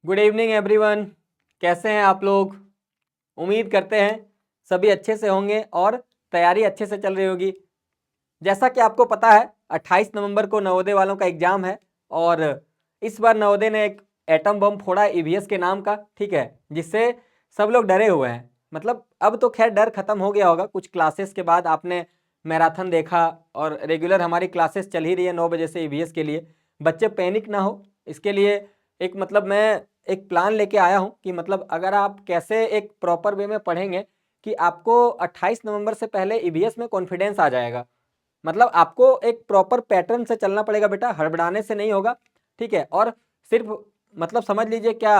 Good evening everyone. कैसे हैं आप लोग? उम्मीद करते हैं सभी अच्छे से होंगे और तैयारी अच्छे से चल रही होगी। जैसा कि आपको पता है 28 नवंबर को नवोदय वालों का एग्जाम है और इस बार नवोदय ने एक एटम बम फोड़ा ईवीएस के नाम का, ठीक है, जिससे सब लोग डरे हुए हैं। मतलब अब तो खैर डर खत्म हो गया होगा। कुछ क्लासेस के बाद आपने मैराथन देखा और रेगुलर हमारी क्लासेस चल ही रही है 9 बजे से ईवीएस के लिए। बच्चे पैनिक ना हो इसके लिए एक मैं एक प्लान लेके आया हूँ कि अगर आप कैसे एक प्रॉपर वे में पढ़ेंगे कि आपको 28 नवंबर से पहले ईवीएस में कॉन्फिडेंस आ जाएगा। आपको एक प्रॉपर पैटर्न से चलना पड़ेगा बेटा, हड़बड़ाने से नहीं होगा, ठीक है। और सिर्फ समझ लीजिए क्या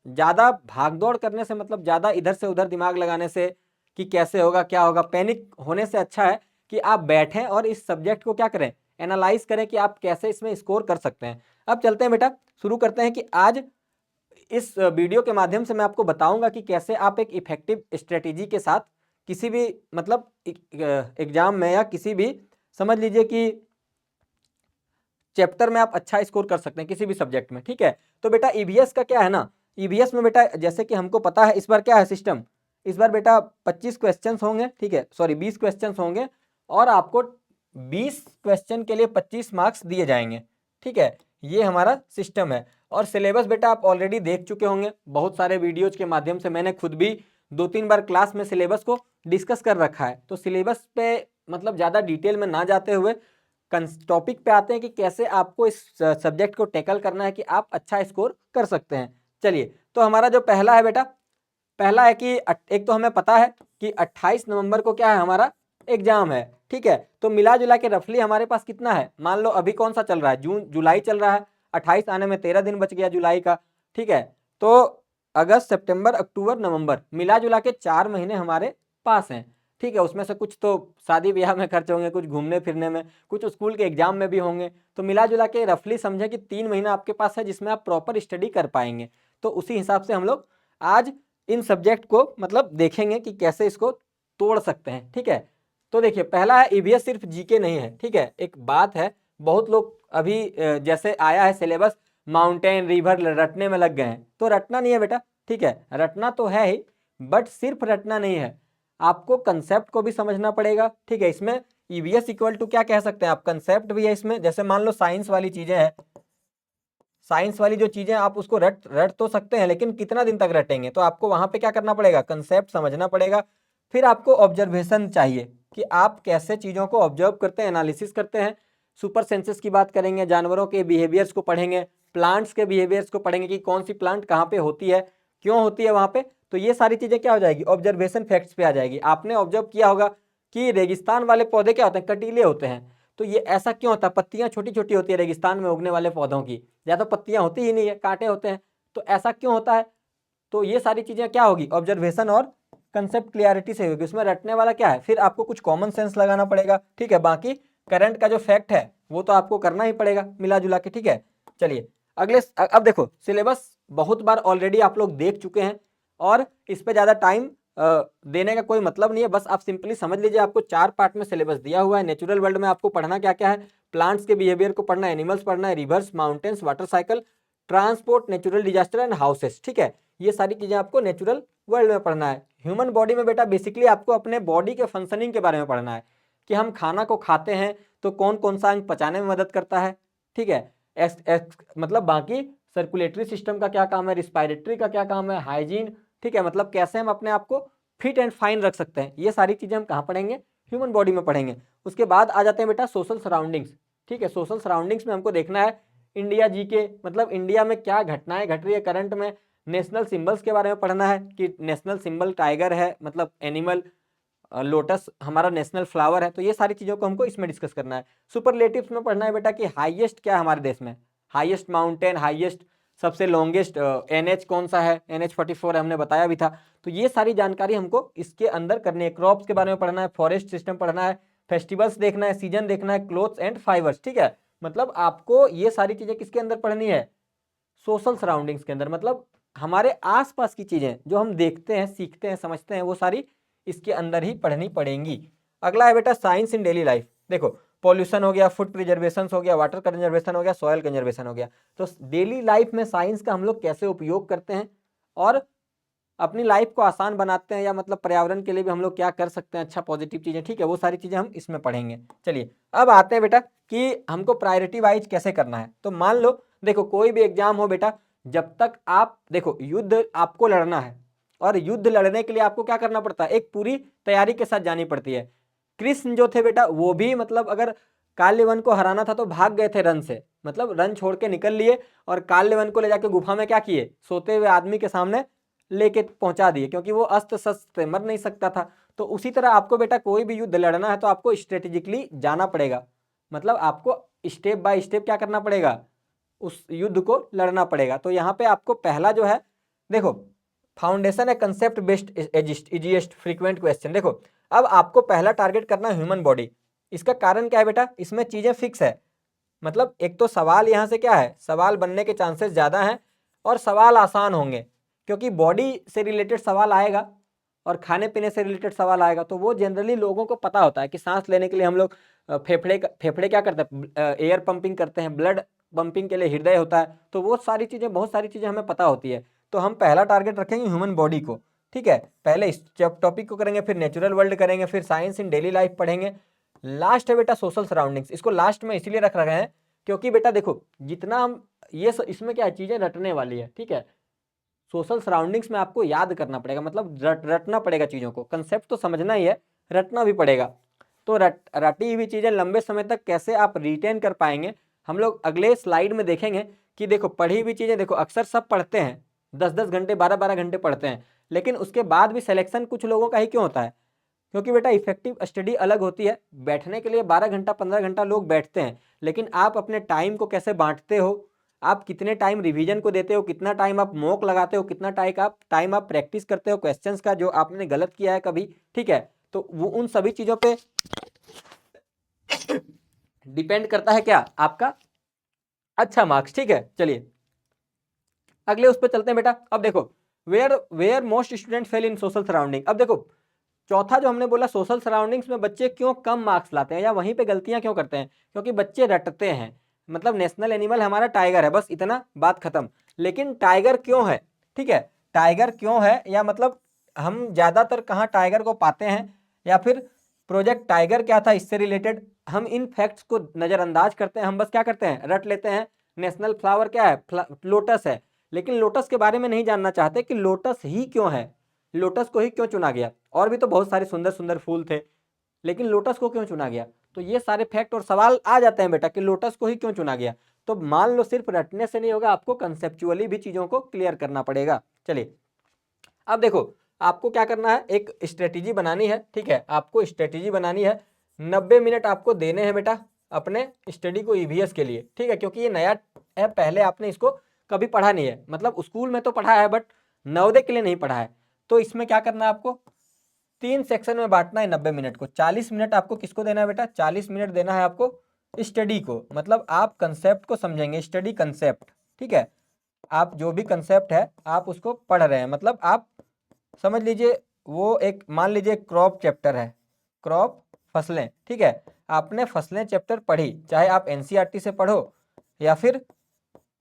ज़्यादा भाग दौड़ करने से ज़्यादा इधर से उधर दिमाग लगाने से कि कैसे होगा क्या होगा, पैनिक होने से अच्छा है कि आप बैठें और इस सब्जेक्ट को क्या करें, एनालाइज करें कि आप कैसे इसमें स्कोर कर सकते हैं। अब चलते हैं बेटा, शुरू करते हैं कि आज इस वीडियो के माध्यम से मैं आपको बताऊंगा कि कैसे आप एक इफेक्टिव स्ट्रेटेजी के साथ किसी भी एग्जाम में या किसी भी समझ लीजिए कि चैप्टर में आप अच्छा स्कोर कर सकते हैं किसी भी सब्जेक्ट में, ठीक है। तो बेटा ईवीएस का क्या है ना, ईवीएस में बेटा जैसे कि हमको पता है इस बार क्या है सिस्टम, इस बार बेटा 25 क्वेश्चन होंगे, ठीक है, सॉरी 20 क्वेश्चन होंगे और आपको 20 क्वेश्चन के लिए 25 मार्क्स दिए जाएंगे, ठीक है। ये हमारा सिस्टम है और सिलेबस बेटा आप ऑलरेडी देख चुके होंगे बहुत सारे वीडियोज के माध्यम से। मैंने खुद भी 2-3 बार क्लास में सिलेबस को डिस्कस कर रखा है। तो सिलेबस पे ज़्यादा डिटेल में ना जाते हुए टॉपिक पे आते हैं कि कैसे आपको इस सब्जेक्ट को टैकल करना है कि आप अच्छा स्कोर कर सकते हैं। चलिए, तो हमारा जो पहला है बेटा, पहला है कि एक तो हमें पता है कि 28 नवंबर को क्या है हमारा एग्जाम है, ठीक है। तो मिला जुला के रफली हमारे पास कितना है, मान लो अभी कौन सा चल रहा है, जून जुलाई चल रहा है, 28 आने में 13 दिन बच गया जुलाई का, ठीक है। तो अगस्त सितंबर अक्टूबर नवंबर मिला जुला के 4 महीने हमारे पास हैं, ठीक है। उसमें से कुछ तो शादी ब्याह में खर्च होंगे, कुछ घूमने फिरने में, कुछ स्कूल के एग्जाम में भी होंगे। तो मिला जुला के रफली समझे कि 3 महीना आपके पास है जिसमें आप प्रॉपर स्टडी कर पाएंगे। तो उसी हिसाब से हम लोग आज इन सब्जेक्ट को देखेंगे कि कैसे इसको तोड़ सकते हैं, ठीक है। तो देखिए पहला है ईवीएस सिर्फ जीके नहीं है, ठीक है। एक बात है, बहुत लोग अभी जैसे आया है सिलेबस माउंटेन रिवर रटने में लग गए हैं। तो रटना नहीं है बेटा, ठीक है, रटना तो है ही बट सिर्फ रटना नहीं है, आपको कंसेप्ट को भी समझना पड़ेगा, ठीक है। इसमें ईवीएस इक्वल टू क्या कह सकते हैं आप, कंसेप्ट भी है इसमें। जैसे मान लो साइंस वाली चीजें हैं, साइंस वाली जो चीजें आप उसको रट रट तो सकते हैं लेकिन कितना दिन तक रटेंगे, तो आपको वहां पे क्या करना पड़ेगा, कंसेप्ट समझना पड़ेगा। फिर आपको ऑब्जर्वेशन चाहिए कि आप कैसे चीजों को ऑब्जर्व करते हैं, एनालिसिस करते हैं। सुपर सेंसेस की बात करेंगे, जानवरों के बिहेवियर्स को पढ़ेंगे, प्लांट्स के बिहेवियर्स को पढ़ेंगे कि कौन सी प्लांट कहाँ पे होती है, क्यों होती है वहां पे। तो ये सारी चीजें क्या हो जाएगी, ऑब्जर्वेशन फैक्ट्स पे आ जाएगी। आपने ऑब्जर्व किया होगा कि रेगिस्तान वाले पौधे क्या होते हैं, कटीले होते हैं। तो ये ऐसा क्यों होता है, पत्तियां छोटी छोटी होती है रेगिस्तान में उगने वाले पौधों की, या तो पत्तियां होती ही नहीं है, कांटे होते हैं। तो ऐसा क्यों होता है, तो ये सारी चीजें क्या होगी, ऑब्जर्वेशन और कंसेप्ट क्लियरिटी से होगी। उसमें रटने वाला क्या है, फिर आपको कुछ कॉमन सेंस लगाना पड़ेगा, ठीक है। बाकी करंट का जो फैक्ट है वो तो आपको करना ही पड़ेगा मिला जुला के, ठीक है। चलिए अगले, अब देखो सिलेबस बहुत बार ऑलरेडी आप लोग देख चुके हैं और इस पे ज्यादा टाइम देने का कोई मतलब नहीं है। बस आप सिंपली समझ लीजिए आपको 4 पार्ट में सिलेबस दिया हुआ है। नेचुरल वर्ल्ड में आपको पढ़ना क्या क्या है, प्लांट्स के बिहेवियर को पढ़ना है, एनिमल्स पढ़ना है, reverse, mountains, water cycle, transport, natural disaster and houses, ठीक है। ये सारी चीजें आपको नेचुरल वर्ल्ड में पढ़ना है। ह्यूमन बॉडी में बेटा बेसिकली आपको अपने बॉडी के फंक्शनिंग के बारे में पढ़ना है कि हम खाना को खाते हैं तो कौन कौन सा अंग पचाने में मदद करता है, ठीक है। बाकी सर्कुलेटरी सिस्टम का क्या काम है, रिस्पायरेटरी का क्या काम है, हाइजीन, ठीक है। कैसे हम अपने आप को फिट एंड फाइन रख सकते हैं, ये सारी चीजें हम कहाँ पढ़ेंगे, ह्यूमन बॉडी में पढ़ेंगे। उसके बाद आ जाते हैं बेटा सोशल सराउंडिंग्स, ठीक है। सोशल सराउंडिंग्स में हमको देखना है इंडिया जी के, इंडिया में क्या घटनाएं घट रही है करंट में। नेशनल सिंबल्स के बारे में पढ़ना है कि नेशनल सिंबल टाइगर है, एनिमल, लोटस हमारा नेशनल फ्लावर है। तो ये सारी चीज़ों को हमको इसमें डिस्कस करना है। सुपरलेटिव्स में पढ़ना है बेटा कि हाईएस्ट क्या है हमारे देश में, हाईएस्ट माउंटेन, हाईएस्ट सबसे लॉन्गेस्ट एनएच कौन सा है, NH44 है, हमने बताया भी था। तो ये सारी जानकारी हमको इसके अंदर करनी है। क्रॉप्स के बारे में पढ़ना है, फॉरेस्ट सिस्टम पढ़ना है, फेस्टिवल्स देखना है, सीजन देखना है, क्लोथ्स एंड फाइबर्स, ठीक है। आपको ये सारी चीजें किसके अंदर पढ़नी है, सोशल सराउंडिंग्स के अंदर। हमारे आसपास की चीजें जो हम देखते हैं, सीखते हैं, समझते हैं, वो सारी इसके अंदर ही पढ़नी पड़ेंगी। अगला है बेटा साइंस इन डेली लाइफ। देखो पॉल्यूशन हो गया, फूड प्रिजर्वेशन हो गया, वाटर कंजर्वेशन हो गया, सॉयल कंजर्वेशन हो गया। तो डेली लाइफ में साइंस का हम लोग कैसे उपयोग करते हैं और अपनी लाइफ को आसान बनाते हैं, या मतलब पर्यावरण के लिए भी हम लोग क्या कर सकते हैं अच्छा पॉजिटिव चीजें, ठीक है, वो सारी चीजें हम इसमें पढ़ेंगे। चलिए अब आते हैं बेटा कि हमको प्रायोरिटी वाइज कैसे करना है। तो मान लो देखो कोई भी एग्जाम हो बेटा, जब तक आप देखो युद्ध आपको लड़ना है, और युद्ध लड़ने के लिए आपको क्या करना पड़ता है, एक पूरी तैयारी के साथ जानी पड़ती है। कृष्ण जो थे बेटा वो भी मतलब अगर काल्यवन को हराना था तो भाग गए थे रन से, मतलब रन छोड़ के निकल लिए और काल्यवन को ले जाके गुफा में क्या किए, सोते हुए आदमी के सामने लेके पहुंचा दिए, क्योंकि वो अस्त्र शस्त्र से मर नहीं सकता था। तो उसी तरह आपको बेटा कोई भी युद्ध लड़ना है तो आपको स्ट्रेटेजिकली जाना पड़ेगा, मतलब आपको स्टेप बाय स्टेप क्या करना पड़ेगा, उस युद्ध को लड़ना पड़ेगा। तो यहाँ पे आपको पहला जो है देखो फाउंडेशन है concept based easiest frequent question. देखो अब आपको पहला टारगेट करना है ह्यूमन बॉडी। इसका कारण क्या है बेटा, इसमें चीजें फिक्स है, मतलब एक तो सवाल यहाँ से क्या है, सवाल बनने के चांसेस ज़्यादा हैं और सवाल आसान होंगे, क्योंकि बॉडी से रिलेटेड सवाल आएगा और खाने पीने से रिलेटेड सवाल आएगा। तो वो जनरली लोगों को पता होता है कि सांस लेने के लिए हम लोग फेफड़े क्या करते हैं, एयर पंपिंग करते हैं, ब्लड पंपिंग के लिए हृदय होता है। तो वो सारी चीज़ें, बहुत सारी चीज़ें हमें पता होती है। तो हम पहला टारगेट रखेंगे ह्यूमन बॉडी को, ठीक है, पहले इस टॉपिक को करेंगे, फिर नेचुरल वर्ल्ड करेंगे, फिर साइंस इन डेली लाइफ पढ़ेंगे, लास्ट है बेटा सोशल सराउंडिंग्स। इसको लास्ट में इसीलिए रख रहे हैं क्योंकि बेटा देखो जितना हम इसमें क्या है, चीजें रटने वाली है, ठीक है। सोशल सराउंडिंग्स में आपको याद करना पड़ेगा, मतलब रटना पड़ेगा चीजों को, कंसेप्ट तो समझना ही है, रटना भी पड़ेगा। तो रटी हुई चीजें लंबे समय तक कैसे आप रिटेन कर पाएंगे, हम लोग अगले स्लाइड में देखेंगे। कि देखो पढ़ी हुई चीजें देखो अक्सर सब पढ़ते हैं, 10-10 घंटे 12-12 घंटे पढ़ते हैं, लेकिन उसके बाद भी सिलेक्शन कुछ लोगों का ही क्यों होता है, क्योंकि बेटा इफेक्टिव स्टडी अलग होती है। बैठने के लिए 12 घंटा 15 घंटा लोग बैठते हैं, लेकिन आप अपने टाइम को कैसे बांटते हो, आप कितने टाइम रिवीजन को देते हो, कितना टाइम आप मॉक लगाते हो, कितना टाइम आप प्रैक्टिस करते हो क्वेश्चंस का जो आपने गलत किया है कभी, ठीक है। तो वो उन सभी चीजों पे डिपेंड करता है क्या, आपका अच्छा मार्क्स, ठीक है। चलिए अगले उस पर चलते हैं बेटा। अब देखो where where most student fail in social surrounding. अब देखो चौथा जो हमने बोला सोशल सराउंडिंग्स में बच्चे क्यों कम मार्क्स लाते हैं या वहीं पे गलतियां क्यों करते हैं, क्योंकि बच्चे रटते हैं। मतलब नेशनल एनिमल हमारा टाइगर है, बस इतना बात खत्म। लेकिन टाइगर क्यों है, ठीक है, टाइगर क्यों है, या मतलब हम ज्यादातर कहाँ टाइगर को पाते हैं, या फिर प्रोजेक्ट टाइगर क्या था इससे रिलेटेड, हम इन फैक्ट्स को नजरअंदाज करते हैं। हम बस क्या करते हैं, रट लेते हैं नेशनल फ्लावर क्या है, लोटस है, लेकिन लोटस के बारे में नहीं जानना चाहते कि लोटस ही क्यों है, लोटस को ही क्यों चुना गया। और भी तो बहुत सारे सुंदर सुंदर फूल थे, लेकिन लोटस को क्यों चुना गया। तो ये सारे फैक्ट और सवाल आ जाते हैं बेटा कि लोटस को ही क्यों चुना गया। तो मान लो सिर्फ रटने से नहीं होगा, आपको कंसेप्चुअली भी चीजों को क्लियर करना पड़ेगा। चलिए अब देखो आपको क्या करना है, एक स्ट्रेटेजी बनानी है, ठीक है, आपको स्ट्रेटेजी बनानी है। 90 मिनट आपको देने हैं बेटा अपने स्टडी को ईवीएस के लिए, ठीक है, क्योंकि ये नया है, पहले आपने इसको कभी पढ़ा नहीं है, मतलब स्कूल में तो पढ़ा है बट नवोदय के लिए नहीं पढ़ा है। तो इसमें क्या करना है, आपको 3 सेक्शन में बांटना है 90 मिनट को। 40 मिनट आपको किसको देना है बेटा, 40 मिनट देना है आपको स्टडी को, मतलब आप कंसेप्ट को समझेंगे, स्टडी कंसेप्ट, ठीक है। आप जो भी कंसेप्ट है आप उसको पढ़ रहे हैं, मतलब आप समझ लीजिए वो एक मान लीजिए क्रॉप चैप्टर है, क्रॉप फसलें, ठीक है। आपने फसलें चैप्टर पढ़ी, चाहे आप एनसीईआरटी से पढ़ो या फिर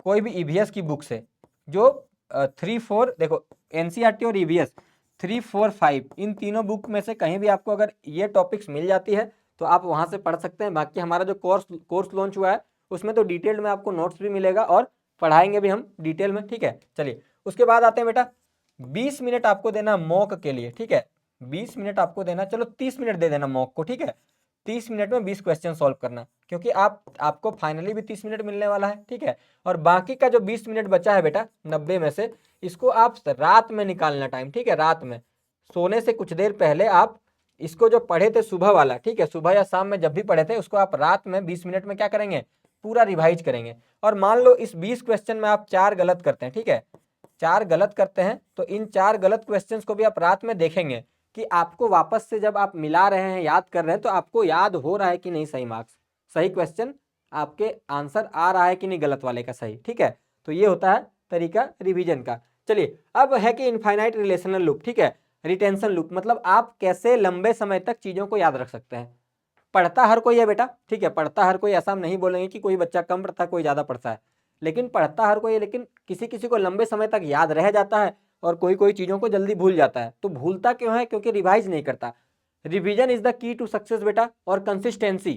कोई भी ईवीएस की बुक से, जो 3-4 देखो एनसीईआरटी और ईवीएस 3-4-5 इन तीनों बुक में से कहीं भी आपको अगर ये टॉपिक्स मिल जाती है तो आप वहां से पढ़ सकते हैं। बाकी हमारा जो कोर्स लॉन्च हुआ है उसमें तो डिटेल्ड में आपको नोट्स भी मिलेगा और पढ़ाएंगे भी हम डिटेल में, ठीक है। चलिए उसके बाद आते हैं बेटा 20 मिनट आपको देना मॉक के लिए, ठीक है, 20 मिनट आपको देना, चलो 30 मिनट दे देना मॉक को, ठीक है। 30 मिनट में 20 क्वेश्चन सॉल्व करना, क्योंकि आपको फाइनली भी 30 मिनट मिलने वाला है, ठीक है। और बाकी का जो 20 मिनट बचा है बेटा 90 में से, इसको आप रात में निकालना टाइम, ठीक है, रात में सोने से कुछ देर पहले आप इसको जो पढ़े थे सुबह वाला, ठीक है, सुबह या शाम में जब भी पढ़े थे उसको आप रात में 20 मिनट में क्या करेंगे, पूरा रिवाइज करेंगे। और मान लो इस 20 क्वेश्चन में आप 4 गलत करते हैं, ठीक है, 4 गलत करते हैं, तो इन 4 गलत क्वेश्चंस को भी आप रात में देखेंगे कि आपको वापस से जब आप मिला रहे हैं, याद कर रहे हैं, तो आपको याद हो रहा है कि नहीं सही मार्क्स, सही क्वेश्चन आपके आंसर आ रहा है कि नहीं गलत वाले का सही, ठीक है। तो ये होता है तरीका रिवीजन का। चलिए अब है कि इनफाइनाइट रिलेशनल लूप, ठीक है, रिटेंशन लूप, मतलब आप कैसे लंबे समय तक चीजों को याद रख सकते हैं। पढ़ता हर कोई है बेटा, ठीक है, पढ़ता हर कोई, ऐसा हम नहीं बोलेंगे कि कोई बच्चा कम पढ़ता है कोई ज़्यादा पढ़ता है, लेकिन पढ़ता हर कोई है, लेकिन किसी किसी को लंबे समय तक याद रह जाता है और कोई कोई चीज़ों को जल्दी भूल जाता है। तो भूलता क्यों है? क्योंकि रिवाइज नहीं करता। Revision is the key to success बेटा। और कंसिस्टेंसी,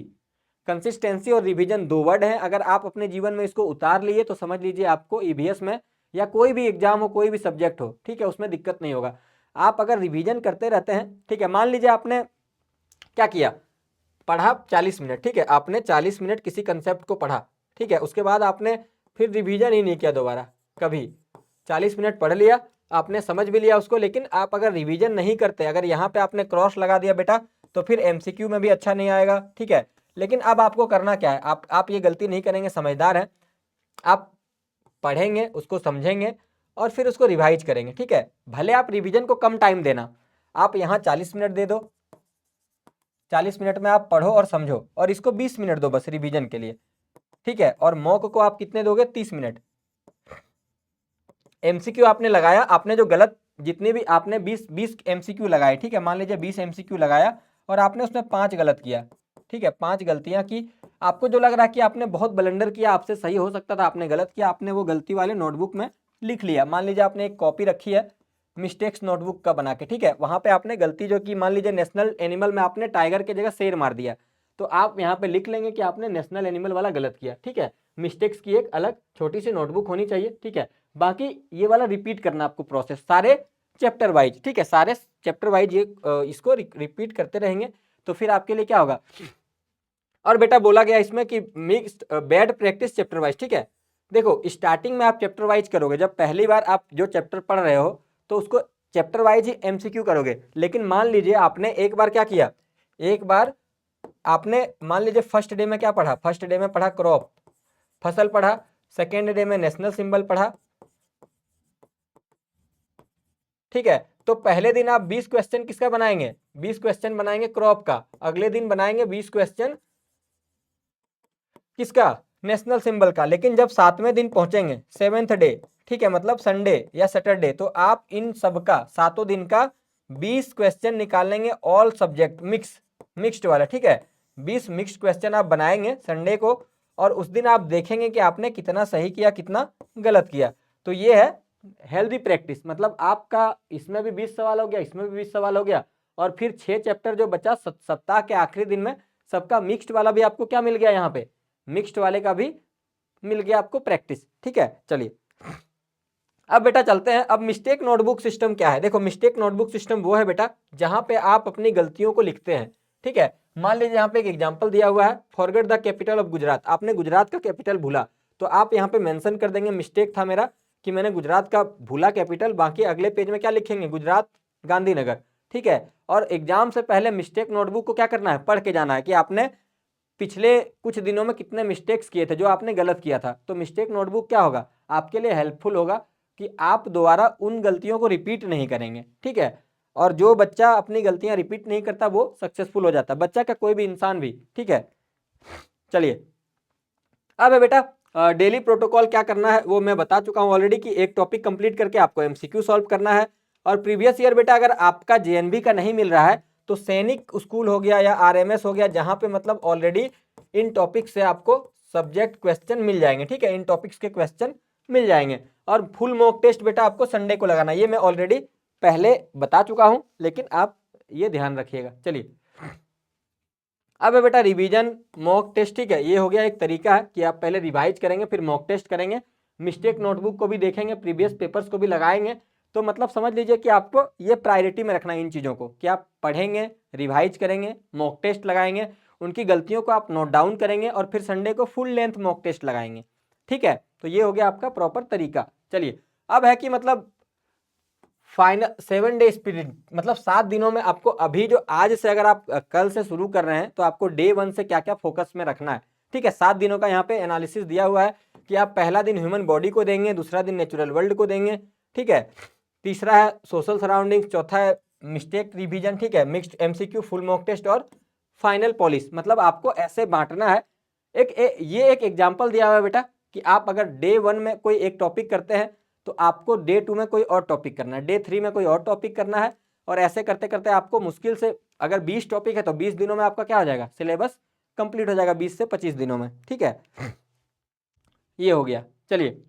कंसिस्टेंसी और रिवीजन दो वर्ड हैं, अगर आप अपने जीवन में इसको उतार लिए तो समझ लीजिए आपको ईवीएस में या कोई भी एग्जाम हो, कोई भी सब्जेक्ट हो, ठीक है, उसमें दिक्कत नहीं होगा। आप अगर रिवीजन करते रहते हैं, ठीक है, मान लीजिए आपने क्या किया, पढ़ा 40 मिनट, ठीक है, आपने 40 मिनट किसी कंसेप्ट को पढ़ा, ठीक है, उसके बाद आपने फिर रिवीजन ही नहीं किया दोबारा कभी। 40 मिनट पढ़ लिया, आपने समझ भी लिया उसको, लेकिन आप अगर रिवीजन नहीं करते, अगर यहाँ पे आपने क्रॉस लगा दिया बेटा, तो फिर एमसीक्यू में भी अच्छा नहीं आएगा, ठीक है। लेकिन अब आपको करना क्या है, आप ये गलती नहीं करेंगे, समझदार हैं आप, पढ़ेंगे उसको, समझेंगे और फिर उसको रिवाइज करेंगे, ठीक है। भले आप रिवीजन को कम टाइम देना, आप यहाँ 40 मिनट दे दो, 40 मिनट में आप पढ़ो और समझो, और इसको 20 मिनट दो बस रिवीजन के लिए, ठीक है। और मॉक को आप कितने दोगे? 30 मिनट। एमसीक्यू आपने लगाया, आपने जो गलत, जितने भी आपने 20 एमसीक्यू लगाए, ठीक है, मान लीजिए 20 एमसीक्यू लगाया और आपने उसमें 5 गलत किया, ठीक है, 5 गलतियां की, आपको जो लग रहा है कि आपने बहुत ब्लंडर किया, आपसे सही हो सकता था, आपने गलत किया, आपने वो गलती वाले नोटबुक में लिख लिया। मान लीजिए आपने एक कॉपी रखी है मिस्टेक्स नोटबुक का बना के, ठीक है, वहां पे आपने गलती जो की, मान लीजिए नेशनल एनिमल में आपने टाइगर की जगह शेर मार दिया, तो आप यहाँ पे लिख लेंगे कि आपने नेशनल एनिमल वाला गलत किया, ठीक है। मिस्टेक्स की एक अलग छोटी सी नोटबुक होनी चाहिए, ठीक है। बाकी ये वाला रिपीट करना आपको प्रोसेस, सारे चैप्टर वाइज, ठीक है, सारे चैप्टर वाइज ये इसको रिपीट करते रहेंगे, तो फिर आपके लिए क्या होगा। और बेटा बोला गया इसमें कि mixed bad practice chapter wise, ठीक है। देखो स्टार्टिंग में आप चैप्टर वाइज करोगे, जब पहली बार आप जो चैप्टर पढ़ रहे हो तो उसको चैप्टर वाइज ही एमसीक्यू करोगे। लेकिन मान लीजिए आपने एक बार क्या किया, एक बार आपने मान लीजिए फर्स्ट डे में क्या पढ़ा, फर्स्ट डे में पढ़ा क्रॉप, फसल पढ़ा, सेकेंड डे में नेशनल सिंबल पढ़ा, ठीक है। तो पहले दिन आप 20 क्वेश्चन किसका बनाएंगे, 20 क्वेश्चन बनाएंगे क्रॉप का, अगले दिन बनाएंगे 20 क्वेश्चन किसका, नेशनल सिंबल का। लेकिन जब 7वें दिन पहुंचेंगे, 7th डे, ठीक है, मतलब संडे या सैटरडे, तो आप इन सब का 7 दिन का 20 क्वेश्चन निकाल लेंगे, ऑल सब्जेक्ट मिक्स्ड वाला, ठीक है। 20 मिक्स्ड क्वेश्चन आप बनाएंगे संडे को, और उस दिन आप देखेंगे कि आपने कितना सही किया कितना गलत किया। तो ये है हेल्दी प्रैक्टिस, मतलब आपका इसमें भी 20 सवाल हो गया, इसमें भी 20 सवाल हो गया, और फिर 6 चैप्टर जो बचा सप्ताह के आखिरी दिन में सबका मिक्स्ड वाला भी आपको क्या मिल गया, यहाँ पे मिक्स्ड वाले का भी मिल गया आपको प्रैक्टिस, ठीक है। चलिए अब बेटा चलते हैं, अब मिस्टेक नोटबुक सिस्टम क्या है। देखो मिस्टेक नोटबुक सिस्टम वो है बेटा जहां पे आप अपनी गलतियों को लिखते हैं, ठीक है। मान लीजिए यहाँ पे एक एग्जांपल दिया हुआ है, forget the capital of Gujarat, आपने गुजरात का कैपिटल भूला, तो आप यहाँ पे मेंशन कर देंगे मिस्टेक था मेरा कि मैंने गुजरात का भूला कैपिटल, बाकी अगले पेज में क्या लिखेंगे, गुजरात गांधीनगर, ठीक है। और एग्जाम से पहले मिस्टेक नोटबुक को क्या करना है, पढ़ के जाना है कि आपने पिछले कुछ दिनों में कितने मिस्टेक्स किए थे, जो आपने गलत किया था। तो मिस्टेक नोटबुक क्या होगा, आपके लिए हेल्पफुल होगा कि आप दोबारा उन गलतियों को रिपीट नहीं करेंगे, ठीक है। और जो बच्चा अपनी गलतियां रिपीट नहीं करता वो सक्सेसफुल हो जाता है, बच्चा का कोई भी इंसान भी, ठीक है। चलिए अब है बेटा डेली प्रोटोकॉल क्या करना है वो मैं बता चुका हूं ऑलरेडी, कि एक टॉपिक कंप्लीट करके आपको एमसीक्यू सॉल्व करना है। और प्रीवियस ईयर बेटा अगर आपका जेएनवी का नहीं मिल रहा है तो सैनिक स्कूल हो गया या आरएमएस हो गया, जहां पे मतलब ऑलरेडी इन टॉपिक से आपको सब्जेक्ट क्वेश्चन मिल जाएंगे, ठीक है, इन टॉपिक्स के क्वेश्चन मिल जाएंगे। और फुल मॉक टेस्ट बेटा आपको संडे को लगाना, ये मैं ऑलरेडी पहले बता चुका हूं, लेकिन आप ये ध्यान रखिएगा। चलिए अब है बेटा रिवीजन मॉक टेस्ट, ठीक है, ये हो गया एक तरीका है कि आप पहले रिवाइज करेंगे फिर मॉक टेस्ट करेंगे, मिस्टेक नोटबुक को भी देखेंगे, प्रीवियस पेपर्स को भी लगाएंगे। तो मतलब समझ लीजिए कि आपको ये प्रायोरिटी में रखना है इन चीज़ों को, कि आप पढ़ेंगे, रिवाइज करेंगे, मॉक टेस्ट लगाएंगे, उनकी गलतियों को आप नोट डाउन करेंगे और फिर संडे को फुल लेंथ मॉक टेस्ट लगाएंगे, ठीक है। तो ये हो गया आपका प्रॉपर तरीका। चलिए अब है कि मतलब फाइनल 7 डे स्पिरिट, मतलब 7 दिनों में आपको अभी जो आज से अगर आप कल से शुरू कर रहे हैं तो आपको डे 1 से क्या क्या फोकस में रखना है, ठीक है। 7 दिनों का यहाँ पे एनालिसिस दिया हुआ है कि आप पहला दिन ह्यूमन बॉडी को देंगे, दूसरा दिन नेचुरल वर्ल्ड को देंगे, ठीक है, तीसरा है सोशल सराउंडिंग्स, चौथा है मिस्टेक रिवीजन, ठीक है, mixed MCQ, full mock test और फाइनल पॉलिश। मतलब आपको ऐसे बांटना है। ये एक एग्जाम्पल दिया हुआ है बेटा कि आप अगर डे 1 में कोई एक टॉपिक करते हैं तो आपको डे 2 में कोई और टॉपिक करना है, डे 3 में कोई और टॉपिक करना है, और ऐसे करते करते आपको मुश्किल से अगर 20 टॉपिक है तो 20 दिनों में आपका क्या हो जाएगा, सिलेबस कंप्लीट हो जाएगा 20 से 25 दिनों में, ठीक है। ये हो गया। चलिए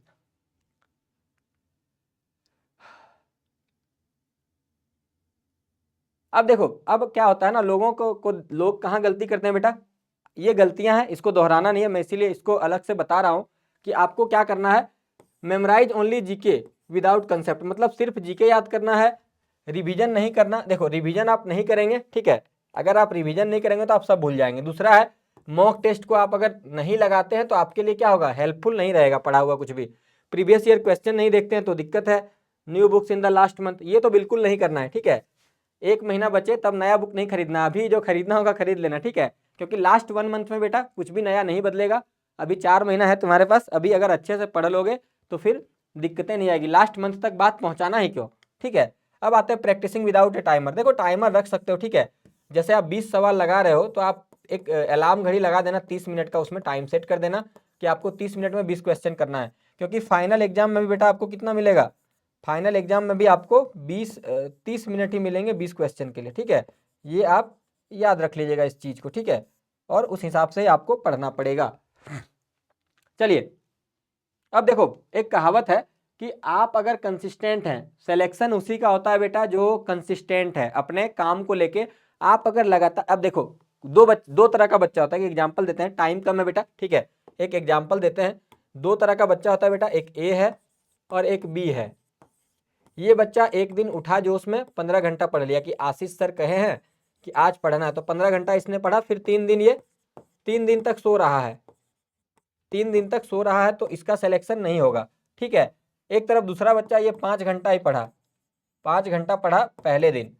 अब देखो, अब क्या होता है ना, लोगों को लोग कहाँ गलती करते हैं बेटा, ये गलतियां हैं, इसको दोहराना नहीं है, मैं इसीलिए इसको अलग से बता रहा हूं कि आपको क्या करना है, memorise only GK without concept, मतलब सिर्फ जीके याद करना है, रिवीजन नहीं करना। देखो रिवीजन आप नहीं करेंगे, ठीक है, अगर आप रिवीजन नहीं करेंगे तो आप सब भूल जाएंगे। दूसरा है, मॉक टेस्ट को आप अगर नहीं लगाते हैं तो आपके लिए क्या होगा, हेल्पफुल नहीं रहेगा पढ़ा हुआ कुछ भी। प्रीवियस ईयर क्वेश्चन नहीं देखते हैं तो दिक्कत है। New books in the last month, ये तो बिल्कुल नहीं करना है, ठीक है। एक महीना बचे तब नया बुक नहीं खरीदना, अभी जो खरीदना होगा खरीद लेना, ठीक है, क्योंकि लास्ट 1 मंथ में बेटा कुछ भी नया नहीं बदलेगा। अभी 4 महीना है तुम्हारे पास, अभी अगर अच्छे से पढ़ लोगे तो फिर दिक्कतें नहीं आएगी, लास्ट मंथ तक बात पहुंचाना ही क्यों, ठीक है। अब आते हैं प्रैक्टिसिंग विदाउट ए टाइमर। देखो टाइमर रख सकते हो, ठीक है, जैसे आप 20 सवाल लगा रहे हो तो आप एक अलार्म घड़ी लगा देना 30 मिनट का, उसमें टाइम सेट कर देना कि आपको 30 मिनट में 20 क्वेश्चन करना है, क्योंकि फाइनल एग्जाम में भी बेटा आपको कितना मिलेगा, फाइनल एग्जाम में भी आपको 30 मिनट ही मिलेंगे 20 क्वेश्चन के लिए, ठीक है। ये आप याद रख लीजिएगा इस चीज़ को, ठीक है, और उस हिसाब से आपको पढ़ना पड़ेगा। चलिए अब देखो, एक कहावत है कि आप अगर कंसिस्टेंट हैं, सिलेक्शन उसी का होता है बेटा जो कंसिस्टेंट है अपने काम को लेके। आप अगर लगातार, अब देखो दो तरह का बच्चा होता है, एग्जाम्पल देते हैं, टाइम कम है बेटा, ठीक है, एक एग्जाम्पल देते हैं। दो तरह का बच्चा होता है बेटा, एक ए है और एक बी है। ये बच्चा एक दिन उठा जोश में 15 घंटा पढ़ लिया कि आशीष सर कहे हैं कि आज पढ़ना है, तो 15 घंटा इसने पढ़ा, फिर 3 दिन तक सो रहा है, 3 दिन तक सो रहा है, तो इसका सिलेक्शन नहीं होगा, ठीक है। एक तरफ दूसरा बच्चा ये 5 घंटा ही पढ़ा, 5 घंटा पढ़ा पहले दिन,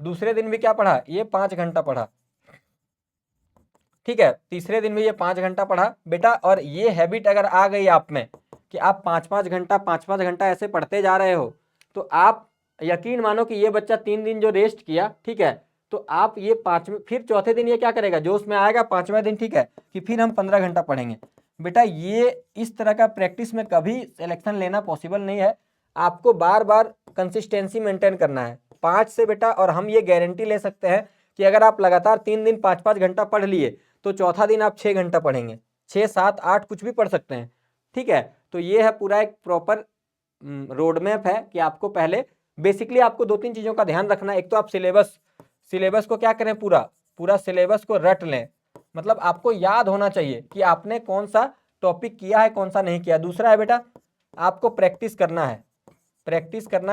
दूसरे दिन भी क्या पढ़ा, ये 5 घंटा पढ़ा, ठीक है, तीसरे दिन भी ये 5 घंटा पढ़ा बेटा। और ये हैबिट अगर आ गई आप में कि आप 5-5 घंटा ऐसे पढ़ते जा रहे हो, तो आप यकीन मानो कि ये बच्चा 3 दिन जो रेस्ट किया, ठीक है, तो आप ये फिर चौथे दिन ये क्या करेगा, जोश में आएगा 5वां दिन, ठीक है, कि फिर हम 15 घंटा पढ़ेंगे। बेटा ये इस तरह का प्रैक्टिस में कभी सिलेक्शन लेना पॉसिबल नहीं है, आपको बार बार कंसिस्टेंसी मेंटेन करना है 5 से बेटा। और हम ये गारंटी ले सकते हैं कि अगर आप लगातार 3 दिन 5-5 घंटा पढ़ लिए तो चौथा दिन आप 6 घंटा पढ़ेंगे, 6, 7, 8 कुछ भी पढ़ सकते हैं, ठीक है। तो ये है पूरा एक प्रॉपर रोड मैप है कि आपको पहले बेसिकली आपको 2-3 चीज़ों का ध्यान रखना है। एक तो आप सिलेबस को क्या करें, पूरा सिलेबस को रट लें, मतलब आपको याद होना चाहिए कि आपने कौन सा टॉपिक किया है कौन सा नहीं किया। दूसरा है बेटा, आपको प्रैक्टिस करना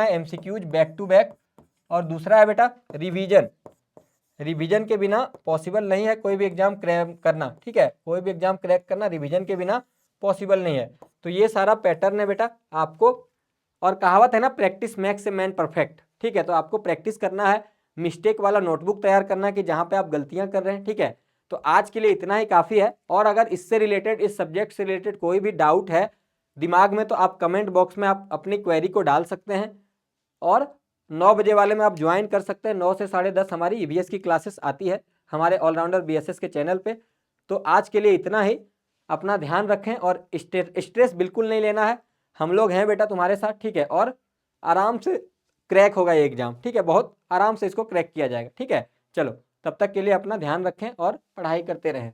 है एमसीक्यूज बैक टू बैक। और दूसरा है बेटा रिवीजन के बिना पॉसिबल नहीं है कोई भी एग्जाम क्रैक करना, ठीक है, कोई भी एग्जाम क्रैक करना रिवीजन के बिना पॉसिबल नहीं है। तो ये सारा पैटर्न है बेटा आपको। और कहावत है ना, practice makes a man perfect, ठीक है, तो आपको प्रैक्टिस करना है, मिस्टेक वाला नोटबुक तैयार करना है कि जहाँ पे आप गलतियाँ कर रहे हैं, ठीक है। तो आज के लिए इतना ही काफ़ी है, और अगर इससे रिलेटेड, इस सब्जेक्ट से रिलेटेड कोई भी डाउट है दिमाग में, तो आप कमेंट बॉक्स में आप अपनी क्वेरी को डाल सकते हैं। और 9 बजे वाले में आप ज्वाइन कर सकते हैं, 9 से 10:30 हमारी ईवीएस की क्लासेस आती है हमारे ऑलराउंडर बीएसएस के चैनल पे। तो आज के लिए इतना ही, अपना ध्यान रखें और स्ट्रेस बिल्कुल नहीं लेना है, हम लोग हैं बेटा तुम्हारे साथ, ठीक है। और आराम से क्रैक होगा ये एग्जाम, ठीक है, बहुत आराम से इसको क्रैक किया जाएगा, ठीक है। चलो तब तक के लिए अपना ध्यान रखें और पढ़ाई करते रहें।